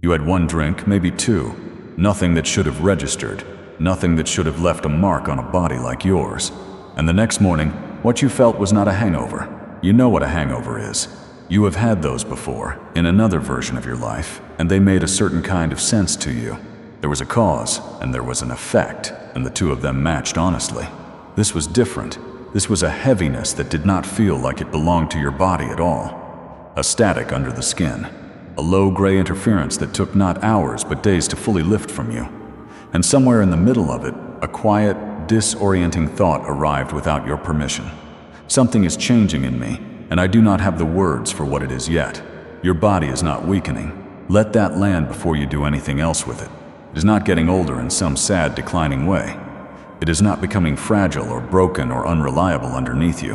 You had one drink, maybe two. Nothing that should have registered. Nothing that should have left a mark on a body like yours. And the next morning, what you felt was not a hangover. You know what a hangover is. You have had those before, in another version of your life, and they made a certain kind of sense to you. There was a cause, and there was an effect, and the two of them matched honestly. This was different. This was a heaviness that did not feel like it belonged to your body at all. A static under the skin. A low gray interference that took not hours but days to fully lift from you. And somewhere in the middle of it, a quiet, disorienting thought arrived without your permission. Something is changing in me, and I do not have the words for what it is yet. Your body is not weakening. Let that land before you do anything else with it. It is not getting older in some sad, declining way. It is not becoming fragile or broken or unreliable underneath you.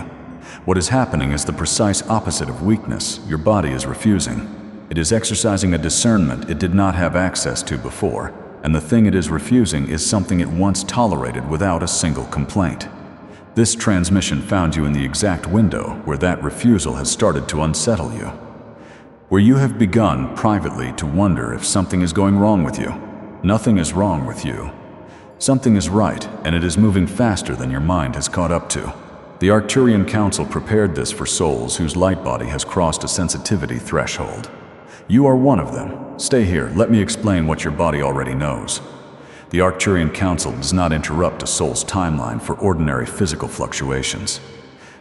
What is happening is the precise opposite of weakness. Your body is refusing. It is exercising a discernment it did not have access to before, and the thing it is refusing is something it once tolerated without a single complaint. This transmission found you in the exact window where that refusal has started to unsettle you, where you have begun privately to wonder if something is going wrong with you. Nothing is wrong with you. Something is right, and it is moving faster than your mind has caught up to. The Arcturian Council prepared this for souls whose light body has crossed a sensitivity threshold. You are one of them. Stay here, let me explain what your body already knows. The Arcturian Council does not interrupt a soul's timeline for ordinary physical fluctuations.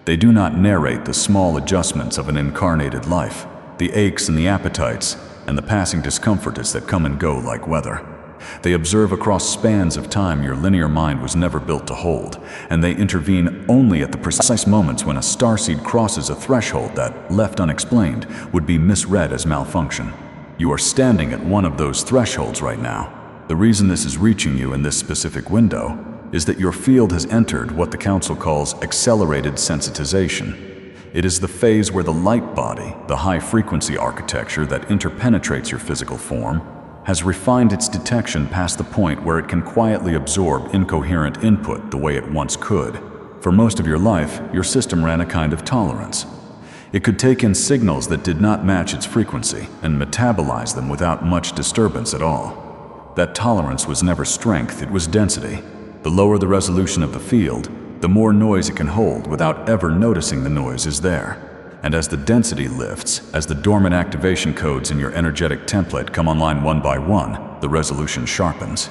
They do not narrate the small adjustments of an incarnated life, the aches and the appetites, and the passing discomforts that come and go like weather. They observe across spans of time your linear mind was never built to hold, and they intervene only at the precise moments when a starseed crosses a threshold that, left unexplained, would be misread as malfunction. You are standing at one of those thresholds right now. The reason this is reaching you in this specific window is that your field has entered what the Council calls accelerated sensitization. It is the phase where the light body, the high-frequency architecture that interpenetrates your physical form, has refined its detection past the point where it can quietly absorb incoherent input the way it once could. For most of your life, your system ran a kind of tolerance. It could take in signals that did not match its frequency and metabolize them without much disturbance at all. That tolerance was never strength, it was density. The lower the resolution of the field, the more noise it can hold without ever noticing the noise is there. And as the density lifts, as the dormant activation codes in your energetic template come online one by one, the resolution sharpens.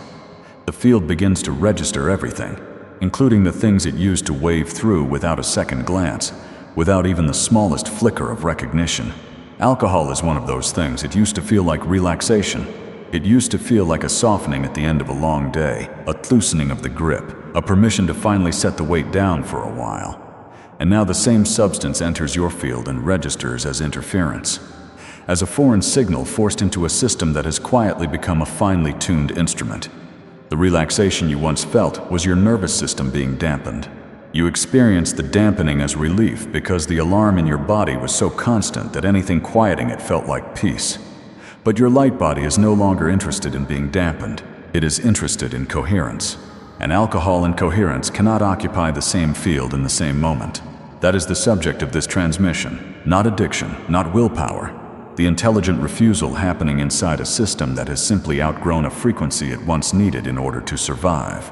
The field begins to register everything, including the things it used to wave through without a second glance, without even the smallest flicker of recognition. Alcohol is one of those things. It used to feel like relaxation. It used to feel like a softening at the end of a long day, a loosening of the grip, a permission to finally set the weight down for a while. And now the same substance enters your field and registers as interference, as a foreign signal forced into a system that has quietly become a finely tuned instrument. The relaxation you once felt was your nervous system being dampened. You experienced the dampening as relief because the alarm in your body was so constant that anything quieting it felt like peace. But your light body is no longer interested in being dampened. It is interested in coherence. And alcohol and coherence cannot occupy the same field in the same moment. That is the subject of this transmission, not addiction, not willpower. The intelligent refusal happening inside a system that has simply outgrown a frequency it once needed in order to survive.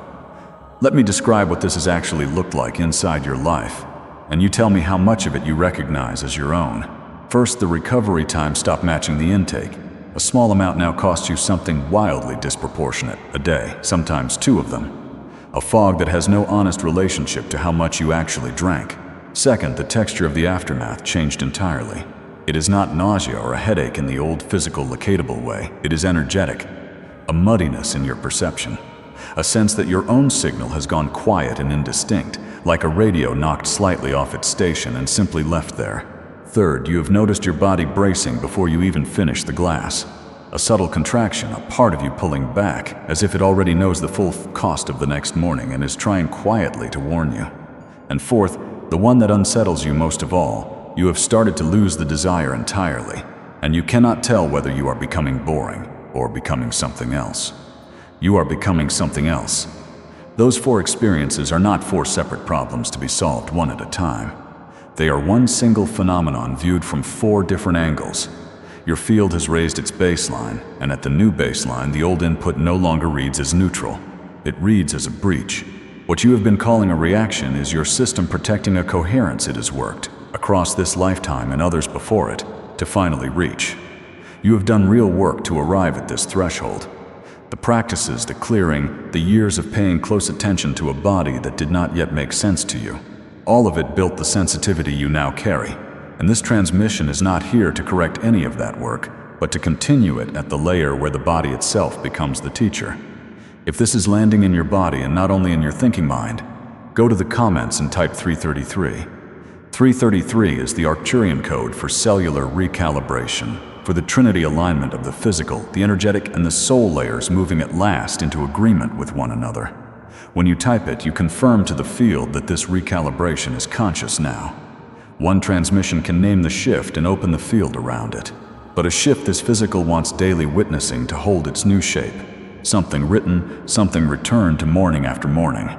Let me describe what this has actually looked like inside your life, and you tell me how much of it you recognize as your own. First, the recovery time stopped matching the intake. A small amount now costs you something wildly disproportionate, a day, sometimes two of them. A fog that has no honest relationship to how much you actually drank. Second, the texture of the aftermath changed entirely. It is not nausea or a headache in the old physical locatable way. It is energetic. A muddiness in your perception. A sense that your own signal has gone quiet and indistinct, like a radio knocked slightly off its station and simply left there. Third, you have noticed your body bracing before you even finish the glass. A subtle contraction, a part of you pulling back, as if it already knows the full cost of the next morning and is trying quietly to warn you. And fourth, the one that unsettles you most of all, you have started to lose the desire entirely, and you cannot tell whether you are becoming boring or becoming something else. You are becoming something else. Those four experiences are not four separate problems to be solved one at a time. They are one single phenomenon viewed from four different angles. Your field has raised its baseline, and at the new baseline, the old input no longer reads as neutral. It reads as a breach. What you have been calling a reaction is your system protecting a coherence it has worked, across this lifetime and others before it, to finally reach. You have done real work to arrive at this threshold. The practices, the clearing, the years of paying close attention to a body that did not yet make sense to you. All of it built the sensitivity you now carry. And this transmission is not here to correct any of that work, but to continue it at the layer where the body itself becomes the teacher. If this is landing in your body and not only in your thinking mind, go to the comments and type 333. 333 is the Arcturian code for cellular recalibration, for the trinity alignment of the physical, the energetic, and the soul layers moving at last into agreement with one another. When you type it, you confirm to the field that this recalibration is conscious now. One transmission can name the shift and open the field around it. But a shift this physical wants daily witnessing to hold its new shape. Something written, something returned to morning after morning.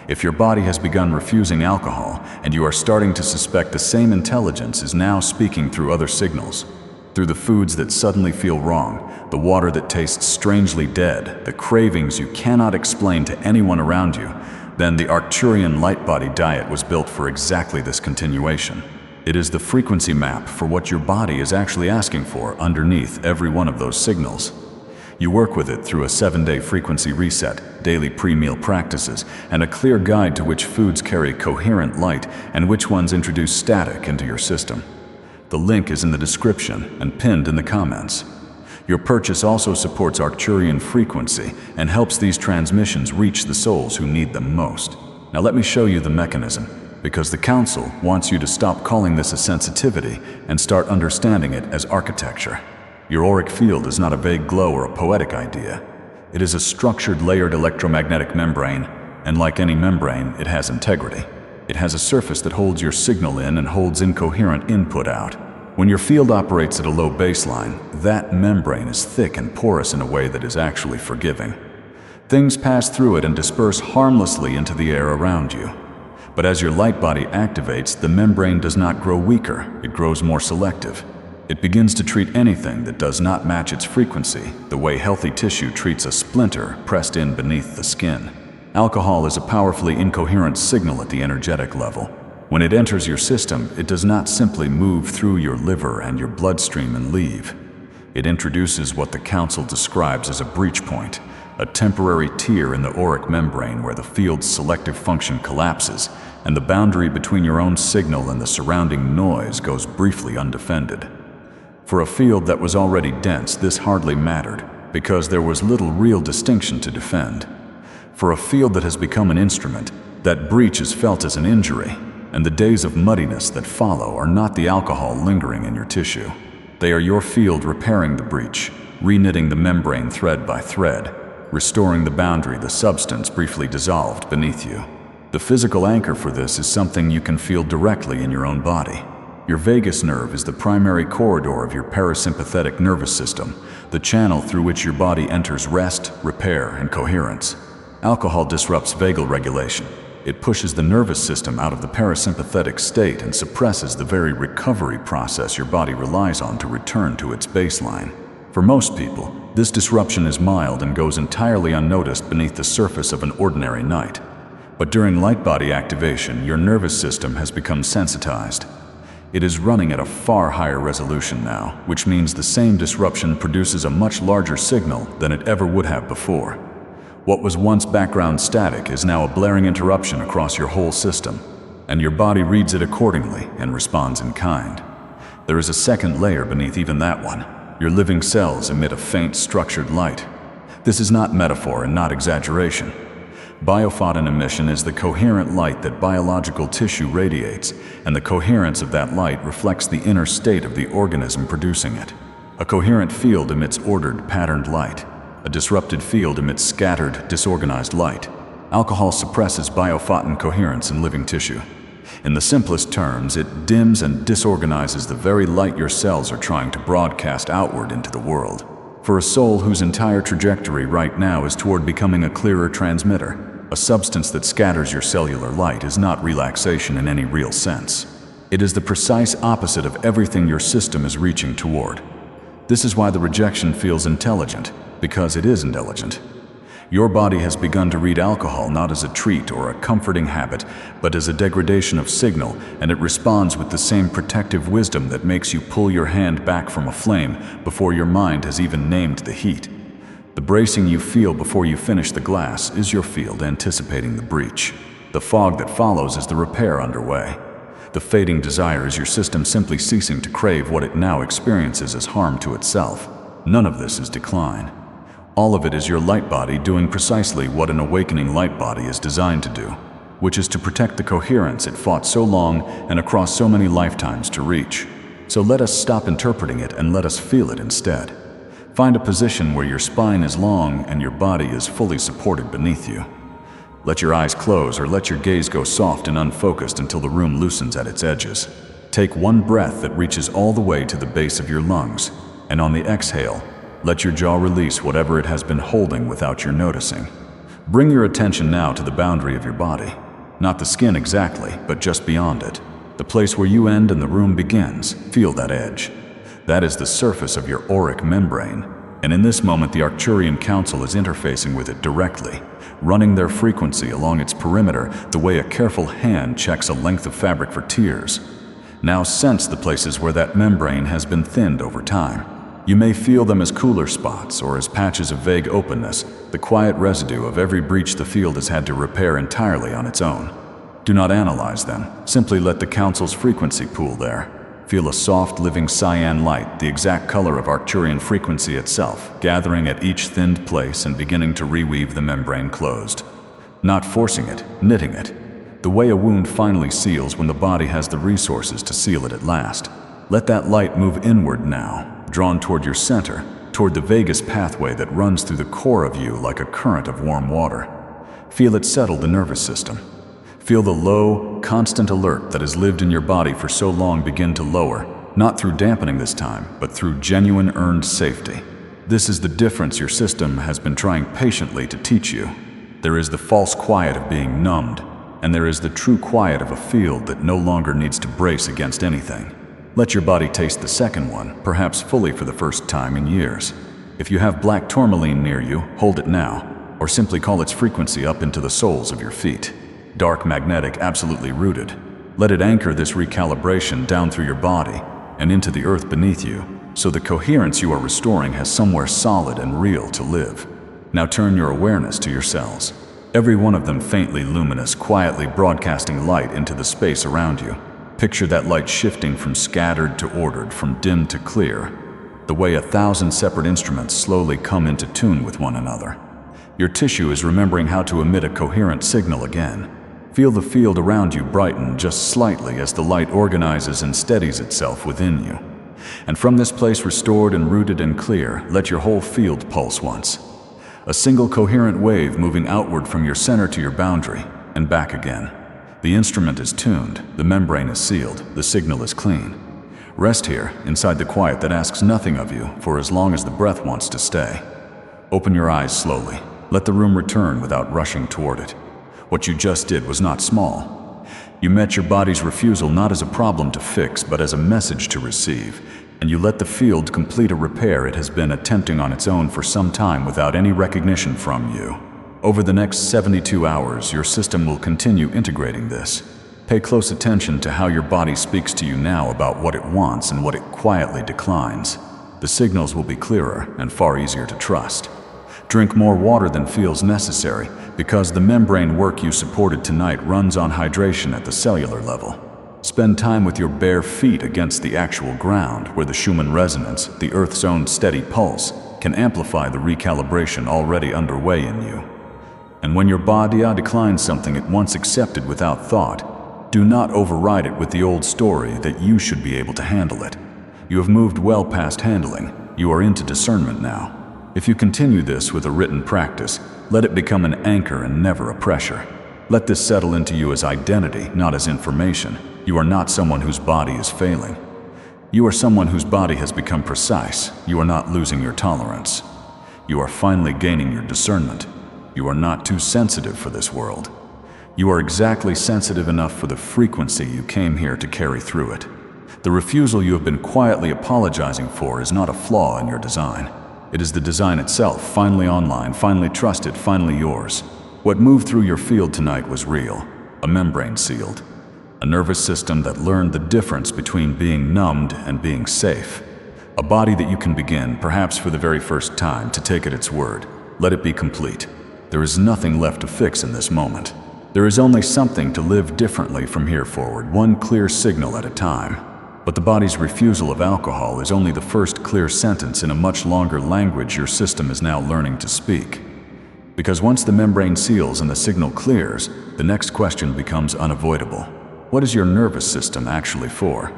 If your body has begun refusing alcohol, and you are starting to suspect the same intelligence is now speaking through other signals, through the foods that suddenly feel wrong, the water that tastes strangely dead, the cravings you cannot explain to anyone around you, then the Arcturian Lightbody Diet was built for exactly this continuation. It is the frequency map for what your body is actually asking for underneath every one of those signals. You work with it through a 7-day frequency reset, daily pre-meal practices, and a clear guide to which foods carry coherent light and which ones introduce static into your system. The link is in the description and pinned in the comments. Your purchase also supports Arcturian frequency and helps these transmissions reach the souls who need them most. Now let me show you the mechanism, because the Council wants you to stop calling this a sensitivity and start understanding it as architecture. Your auric field is not a vague glow or a poetic idea. It is a structured, layered electromagnetic membrane, and like any membrane, it has integrity. It has a surface that holds your signal in and holds incoherent input out. When your field operates at a low baseline, that membrane is thick and porous in a way that is actually forgiving. Things pass through it and disperse harmlessly into the air around you. But as your light body activates, the membrane does not grow weaker, it grows more selective. It begins to treat anything that does not match its frequency, the way healthy tissue treats a splinter pressed in beneath the skin. Alcohol is a powerfully incoherent signal at the energetic level. When it enters your system, it does not simply move through your liver and your bloodstream and leave. It introduces what the Council describes as a breach point, a temporary tear in the auric membrane where the field's selective function collapses, and the boundary between your own signal and the surrounding noise goes briefly undefended. For a field that was already dense, this hardly mattered, because there was little real distinction to defend. For a field that has become an instrument, that breach is felt as an injury, and the days of muddiness that follow are not the alcohol lingering in your tissue. They are your field repairing the breach, reknitting the membrane thread by thread, restoring the boundary the substance briefly dissolved beneath you. The physical anchor for this is something you can feel directly in your own body. Your vagus nerve is the primary corridor of your parasympathetic nervous system, the channel through which your body enters rest, repair, and coherence. Alcohol disrupts vagal regulation. It pushes the nervous system out of the parasympathetic state and suppresses the very recovery process your body relies on to return to its baseline. For most people, this disruption is mild and goes entirely unnoticed beneath the surface of an ordinary night. But during light body activation, your nervous system has become sensitized. It is running at a far higher resolution now, which means the same disruption produces a much larger signal than it ever would have before. What was once background static is now a blaring interruption across your whole system, and your body reads it accordingly and responds in kind. There is a second layer beneath even that one. Your living cells emit a faint, structured light. This is not metaphor and not exaggeration. Biophoton emission is the coherent light that biological tissue radiates, and the coherence of that light reflects the inner state of the organism producing it. A coherent field emits ordered, patterned light. A disrupted field emits scattered, disorganized light. Alcohol suppresses biophoton coherence in living tissue. In the simplest terms, it dims and disorganizes the very light your cells are trying to broadcast outward into the world. For a soul whose entire trajectory right now is toward becoming a clearer transmitter, a substance that scatters your cellular light is not relaxation in any real sense. It is the precise opposite of everything your system is reaching toward. This is why the rejection feels intelligent, because it is intelligent. Your body has begun to read alcohol not as a treat or a comforting habit, but as a degradation of signal, and it responds with the same protective wisdom that makes you pull your hand back from a flame before your mind has even named the heat. The bracing you feel before you finish the glass is your field anticipating the breach. The fog that follows is the repair underway. The fading desire is your system simply ceasing to crave what it now experiences as harm to itself. None of this is decline. All of it is your light body doing precisely what an awakening light body is designed to do, which is to protect the coherence it fought so long and across so many lifetimes to reach. So let us stop interpreting it and let us feel it instead. Find a position where your spine is long and your body is fully supported beneath you. Let your eyes close or let your gaze go soft and unfocused until the room loosens at its edges. Take one breath that reaches all the way to the base of your lungs, and on the exhale, let your jaw release whatever it has been holding without your noticing. Bring your attention now to the boundary of your body. Not the skin exactly, but just beyond it. The place where you end and the room begins. Feel that edge. That is the surface of your auric membrane. And in this moment, the Arcturian Council is interfacing with it directly, running their frequency along its perimeter the way a careful hand checks a length of fabric for tears. Now sense the places where that membrane has been thinned over time. You may feel them as cooler spots or as patches of vague openness, the quiet residue of every breach the field has had to repair entirely on its own. Do not analyze them, simply let the Council's frequency pool there. Feel a soft, living cyan light, the exact color of Arcturian frequency itself, gathering at each thinned place and beginning to reweave the membrane closed. Not forcing it, knitting it. The way a wound finally seals when the body has the resources to seal it at last. Let that light move inward now, drawn toward your center, toward the vagus pathway that runs through the core of you like a current of warm water. Feel it settle the nervous system. Feel the low, constant alert that has lived in your body for so long begin to lower, not through dampening this time, but through genuine earned safety. This is the difference your system has been trying patiently to teach you. There is the false quiet of being numbed, and there is the true quiet of a field that no longer needs to brace against anything. Let your body taste the second one, perhaps fully for the first time in years. If you have black tourmaline near you, hold it now, or simply call its frequency up into the soles of your feet. Dark magnetic, absolutely rooted. Let it anchor this recalibration down through your body and into the earth beneath you, so the coherence you are restoring has somewhere solid and real to live. Now turn your awareness to your cells. Every one of them faintly luminous, quietly broadcasting light into the space around you. Picture that light shifting from scattered to ordered, from dim to clear, the way 1,000 separate instruments slowly come into tune with one another. Your tissue is remembering how to emit a coherent signal again. Feel the field around you brighten just slightly as the light organizes and steadies itself within you. And from this place restored and rooted and clear, let your whole field pulse once. A single coherent wave moving outward from your center to your boundary, and back again. The instrument is tuned, the membrane is sealed, the signal is clean. Rest here, inside the quiet that asks nothing of you for as long as the breath wants to stay. Open your eyes slowly. Let the room return without rushing toward it. What you just did was not small. You met your body's refusal not as a problem to fix, but as a message to receive, and you let the field complete a repair it has been attempting on its own for some time without any recognition from you. Over the next 72 hours, your system will continue integrating this. Pay close attention to how your body speaks to you now about what it wants and what it quietly declines. The signals will be clearer and far easier to trust. Drink more water than feels necessary, because the membrane work you supported tonight runs on hydration at the cellular level. Spend time with your bare feet against the actual ground, where the Schumann resonance, the Earth's own steady pulse, can amplify the recalibration already underway in you. And when your body declines something it once accepted without thought, do not override it with the old story that you should be able to handle it. You have moved well past handling. You are into discernment now. If you continue this with a written practice, let it become an anchor and never a pressure. Let this settle into you as identity, not as information. You are not someone whose body is failing. You are someone whose body has become precise. You are not losing your tolerance. You are finally gaining your discernment. You are not too sensitive for this world. You are exactly sensitive enough for the frequency you came here to carry through it. The refusal you have been quietly apologizing for is not a flaw in your design. It is the design itself, finally online, finally trusted, finally yours. What moved through your field tonight was real, a membrane sealed, a nervous system that learned the difference between being numbed and being safe. A body that you can begin, perhaps for the very first time, to take at its word. Let it be complete. There is nothing left to fix in this moment. There is only something to live differently from here forward, one clear signal at a time. But the body's refusal of alcohol is only the first clear sentence in a much longer language your system is now learning to speak. Because once the membrane seals and the signal clears, the next question becomes unavoidable. What is your nervous system actually for?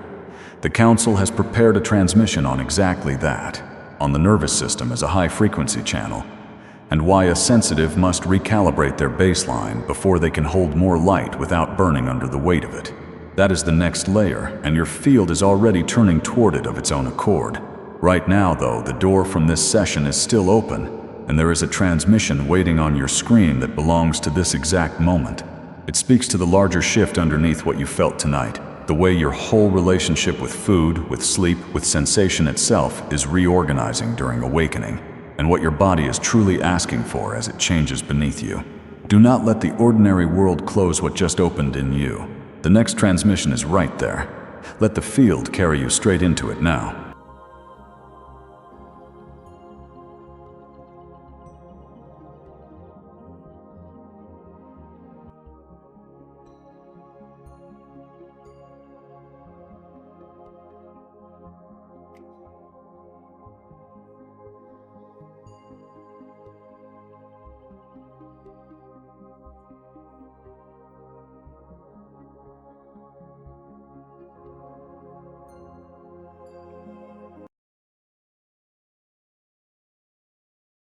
The Council has prepared a transmission on exactly that, on the nervous system as a high-frequency channel, and why a sensitive must recalibrate their baseline before they can hold more light without burning under the weight of it. That is the next layer, and your field is already turning toward it of its own accord. Right now, though, the door from this session is still open, and there is a transmission waiting on your screen that belongs to this exact moment. It speaks to the larger shift underneath what you felt tonight, the way your whole relationship with food, with sleep, with sensation itself is reorganizing during awakening, and what your body is truly asking for as it changes beneath you. Do not let the ordinary world close what just opened in you. The next transmission is right there. Let the field carry you straight into it now.